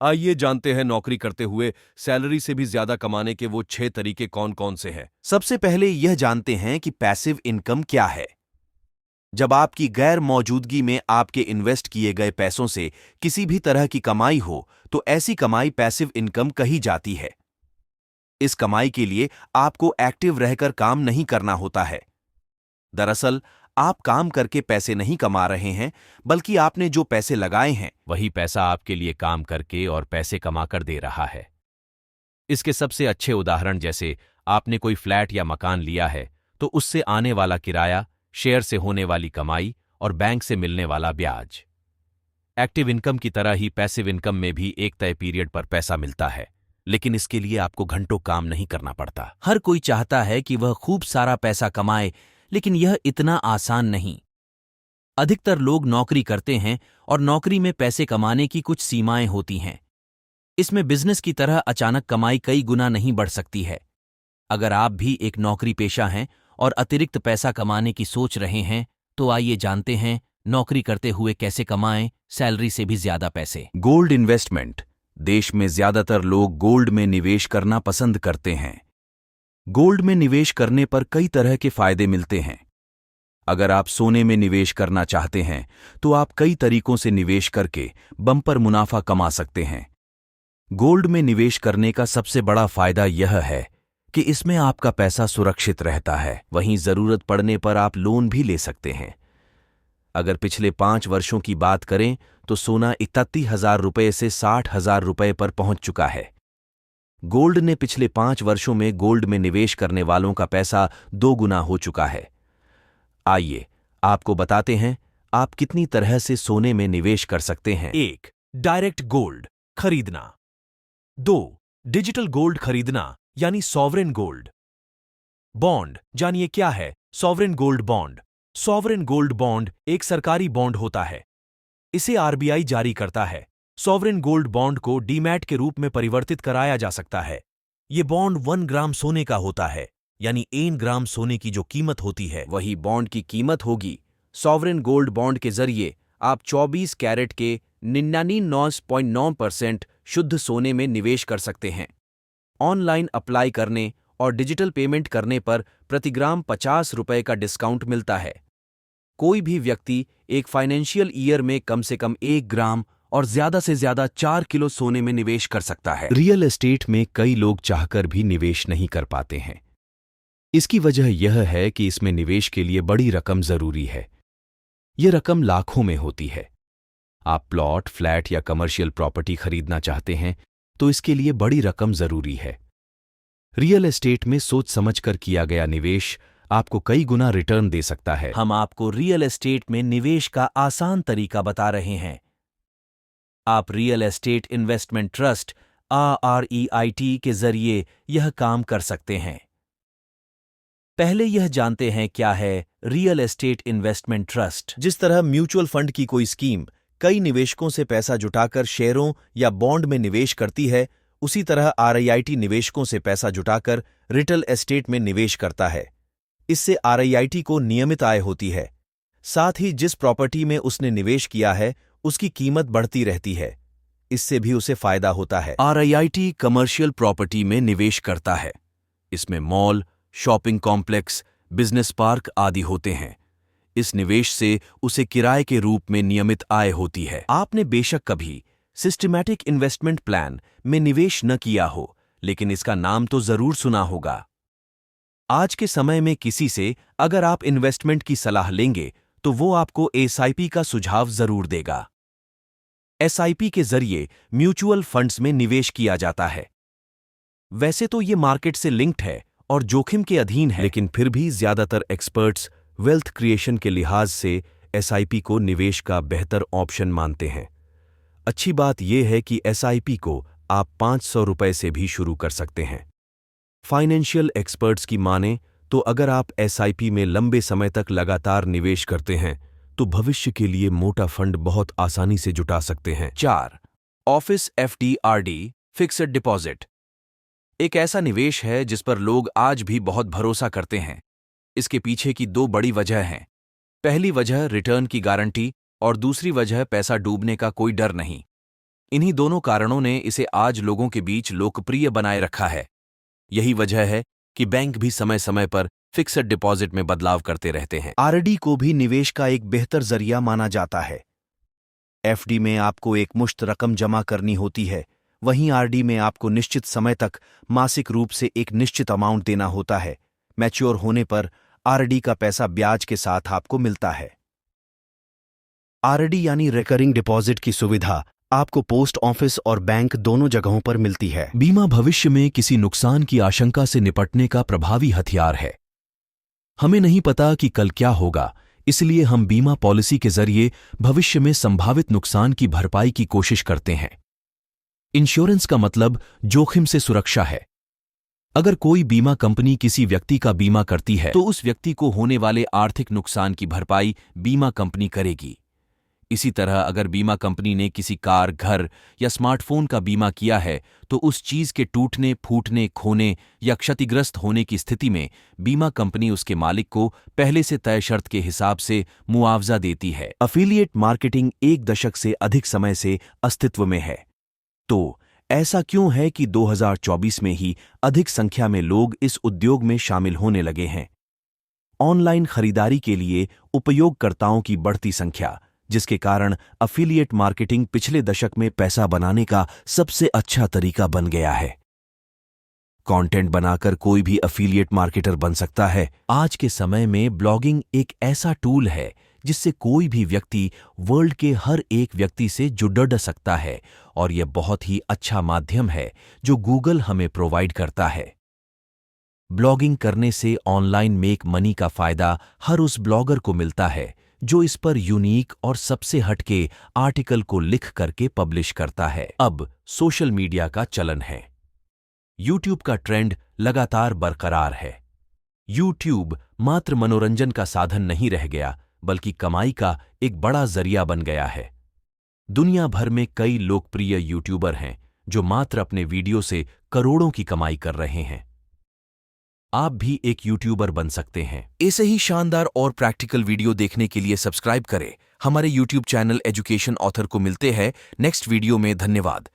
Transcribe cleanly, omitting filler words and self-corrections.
आइए जानते हैं नौकरी करते हुए सैलरी से भी ज्यादा कमाने के वो 6 तरीके कौन कौन से हैं। सबसे पहले यह जानते हैं कि पैसिव इनकम क्या है। जब आपकी गैर मौजूदगी में आपके इन्वेस्ट किए गए पैसों से किसी भी तरह की कमाई हो तो ऐसी कमाई पैसिव इनकम कही जाती है। इस कमाई के लिए आपको एक्टिव रहकर काम नहीं करना होता है। दरअसल आप काम करके पैसे नहीं कमा रहे हैं, बल्कि आपने जो पैसे लगाए हैं वही पैसा आपके लिए काम करके और पैसे कमाकर दे रहा है। इसके सबसे अच्छे उदाहरण जैसे आपने कोई फ्लैट या मकान लिया है तो उससे आने वाला किराया, शेयर से होने वाली कमाई और बैंक से मिलने वाला ब्याज। एक्टिव इनकम की तरह ही पैसिव इनकम में भी एक तय पीरियड पर पैसा मिलता है, लेकिन इसके लिए आपको घंटों काम नहीं करना पड़ता। हर कोई चाहता है कि वह खूब सारा पैसा कमाए, लेकिन यह इतना आसान नहीं। अधिकतर लोग नौकरी करते हैं और नौकरी में पैसे कमाने की कुछ सीमाएं होती हैं। इसमें बिजनेस की तरह अचानक कमाई कई गुना नहीं बढ़ सकती है। अगर आप भी एक नौकरी पेशा हैं और अतिरिक्त पैसा कमाने की सोच रहे हैं तो आइए जानते हैं नौकरी करते हुए कैसे कमाएं सैलरी से भी ज्यादा पैसे। Gold investment. देश में ज्यादातर लोग गोल्ड में निवेश करना पसंद करते हैं। गोल्ड में निवेश करने पर कई तरह के फायदे मिलते हैं। अगर आप सोने में निवेश करना चाहते हैं तो आप कई तरीकों से निवेश करके बम्पर मुनाफा कमा सकते हैं। गोल्ड में निवेश करने का सबसे बड़ा फायदा यह है कि इसमें आपका पैसा सुरक्षित रहता है। वहीं जरूरत पड़ने पर आप लोन भी ले सकते हैं। अगर पिछले 5 वर्षों की बात करें तो सोना 31,000 रुपये से 60,000 रुपये पर पहुंच चुका है। गोल्ड ने पिछले 5 वर्षों में गोल्ड में निवेश करने वालों का पैसा 2 गुना हो चुका है। आइए आपको बताते हैं आप कितनी तरह से सोने में निवेश कर सकते हैं। 1. डायरेक्ट गोल्ड खरीदना। 2. डिजिटल गोल्ड खरीदना यानी सॉवरेन गोल्ड। बॉन्ड। जानिए क्या है sovereign gold bond. Sovereign gold bond एक सरकारी बॉन्ड होता है। इसे आरबीआई जारी करता है। सॉवरेन गोल्ड बॉन्ड को डीमैट के रूप में परिवर्तित कराया जा सकता है। ये बॉन्ड 1 ग्राम सोने का होता है, यानी 1 ग्राम सोने की जो कीमत होती है वही बॉन्ड की कीमत होगी। सॉवरेन गोल्ड बॉन्ड के जरिए आप 24 कैरेट के 99.9% शुद्ध सोने में निवेश कर सकते हैं। ऑनलाइन अप्लाई करने और डिजिटल पेमेंट करने पर प्रति ग्राम 50 रुपये का डिस्काउंट मिलता है। कोई भी व्यक्ति एक फाइनेंशियल ईयर में कम से कम 1 ग्राम और ज्यादा से ज्यादा 4 किलो सोने में निवेश कर सकता है। रियल एस्टेट में कई लोग चाहकर भी निवेश नहीं कर पाते हैं। इसकी वजह यह है कि इसमें निवेश के लिए बड़ी रकम जरूरी है। यह रकम लाखों में होती है। आप प्लॉट, फ्लैट या कमर्शियल प्रॉपर्टी खरीदना चाहते हैं तो इसके लिए बड़ी रकम जरूरी है। रियल एस्टेट में सोच समझकर किया गया निवेश आपको कई गुना रिटर्न दे सकता है। हम आपको रियल एस्टेट में निवेश का आसान तरीका बता रहे हैं। आप real estate investment trust RREIT के जरिए यह काम कर सकते हैं। पहले यह जानते हैं क्या है रियल एस्टेट इन्वेस्टमेंट ट्रस्ट। जिस तरह म्यूचुअल फंड की कोई स्कीम कई निवेशकों से पैसा जुटाकर शेयरों या बॉन्ड में निवेश करती है, उसी तरह RIIT निवेशकों से पैसा जुटाकर रियल एस्टेट में निवेश करता है। इससे RIIT को नियमित आय होती है। साथ ही जिस प्रॉपर्टी में उसने निवेश किया है उसकी कीमत बढ़ती रहती है। इससे भी उसे फायदा होता है। RIIT कमर्शियल प्रॉपर्टी में निवेश करता है। इसमें mall, shopping complex, business park आदि होते हैं। इस निवेश से उसे किराए के रूप में नियमित आय होती है। आपने बेशक कभी सिस्टमैटिक इन्वेस्टमेंट प्लान में निवेश न किया हो, लेकिन इसका नाम तो जरूर सुना होगा। आज के समय में किसी से अगर आप इन्वेस्टमेंट की सलाह लेंगे तो वो आपको SIP का सुझाव जरूर देगा। SIP के जरिए म्यूचुअल फंड्स में निवेश किया जाता है। वैसे तो ये मार्केट से लिंक्ड है और जोखिम के अधीन है, लेकिन फिर भी ज्यादातर एक्सपर्ट्स वेल्थ क्रिएशन के लिहाज से SIP को निवेश का बेहतर ऑप्शन मानते हैं। अच्छी बात यह है कि SIP को आप 500 रुपये से भी शुरू कर सकते हैं। फाइनेंशियल एक्सपर्ट्स की माने तो अगर आप SIP में लंबे समय तक लगातार निवेश करते हैं तो भविष्य के लिए मोटा फंड बहुत आसानी से जुटा सकते हैं। 4. ऑफिस FD/RD फिक्स्ड डिपॉजिट एक ऐसा निवेश है जिस पर लोग आज भी बहुत भरोसा करते हैं। इसके पीछे की 2 बड़ी वजह हैं। पहली वजह रिटर्न की गारंटी और दूसरी वजह पैसा डूबने का कोई डर नहीं। इन्हीं दोनों कारणों ने इसे आज लोगों के बीच लोकप्रिय बनाए रखा है। यही वजह है कि बैंक भी समय समय पर फिक्स्ड डिपॉजिट में बदलाव करते रहते हैं। आरडी को भी निवेश का एक बेहतर जरिया माना जाता है। एफडी में आपको एक मुश्त रकम जमा करनी होती है, वहीं आरडी में आपको निश्चित समय तक मासिक रूप से एक निश्चित अमाउंट देना होता है। मैच्योर होने पर आरडी का पैसा ब्याज के साथ आपको मिलता है। आरडी यानी रिकरिंग डिपॉजिट की सुविधा आपको पोस्ट ऑफिस और बैंक दोनों जगहों पर मिलती है। बीमा भविष्य में किसी नुकसान की आशंका से निपटने का प्रभावी हथियार है। हमें नहीं पता कि कल क्या होगा, इसलिए हम बीमा पॉलिसी के जरिए भविष्य में संभावित नुकसान की भरपाई की कोशिश करते हैं। इंश्योरेंस का मतलब जोखिम से सुरक्षा है। अगर कोई बीमा कंपनी किसी व्यक्ति का बीमा करती है तो उस व्यक्ति को होने वाले आर्थिक नुकसान की भरपाई बीमा कंपनी करेगी। इसी तरह अगर बीमा कंपनी ने किसी कार, घर या स्मार्टफोन का बीमा किया है तो उस चीज के टूटने, फूटने, खोने या क्षतिग्रस्त होने की स्थिति में बीमा कंपनी उसके मालिक को पहले से तय शर्त के हिसाब से मुआवजा देती है। अफिलिएट मार्केटिंग 1 दशक से अधिक समय से अस्तित्व में है। तो ऐसा क्यों है कि 2024 में ही अधिक संख्या में लोग इस उद्योग में शामिल होने लगे हैं? ऑनलाइन खरीदारी के लिए उपयोगकर्ताओं की बढ़ती संख्या, जिसके कारण अफिलिएट मार्केटिंग पिछले दशक में पैसा बनाने का सबसे अच्छा तरीका बन गया है। कंटेंट बनाकर कोई भी अफिलिएट मार्केटर बन सकता है। आज के समय में ब्लॉगिंग एक ऐसा टूल है जिससे कोई भी व्यक्ति वर्ल्ड के हर एक व्यक्ति से जुड़ सकता है और यह बहुत ही अच्छा माध्यम है जो गूगल हमें प्रोवाइड करता है। ब्लॉगिंग करने से ऑनलाइन मेक मनी का फायदा हर उस ब्लॉगर को मिलता है जो इस पर यूनिक और सबसे हटके आर्टिकल को लिख करके पब्लिश करता है। अब सोशल मीडिया का चलन है। यूट्यूब का ट्रेंड लगातार बरकरार है। यूट्यूब मात्र मनोरंजन का साधन नहीं रह गया, बल्कि कमाई का एक बड़ा जरिया बन गया है। दुनिया भर में कई लोकप्रिय यूट्यूबर हैं जो मात्र अपने वीडियो से करोड़ों की कमाई कर रहे हैं। आप भी एक यूट्यूबर बन सकते हैं। ऐसे ही शानदार और प्रैक्टिकल वीडियो देखने के लिए सब्सक्राइब करें हमारे यूट्यूब चैनल एजुकेशन ऑथर को। मिलते हैं नेक्स्ट वीडियो में। धन्यवाद।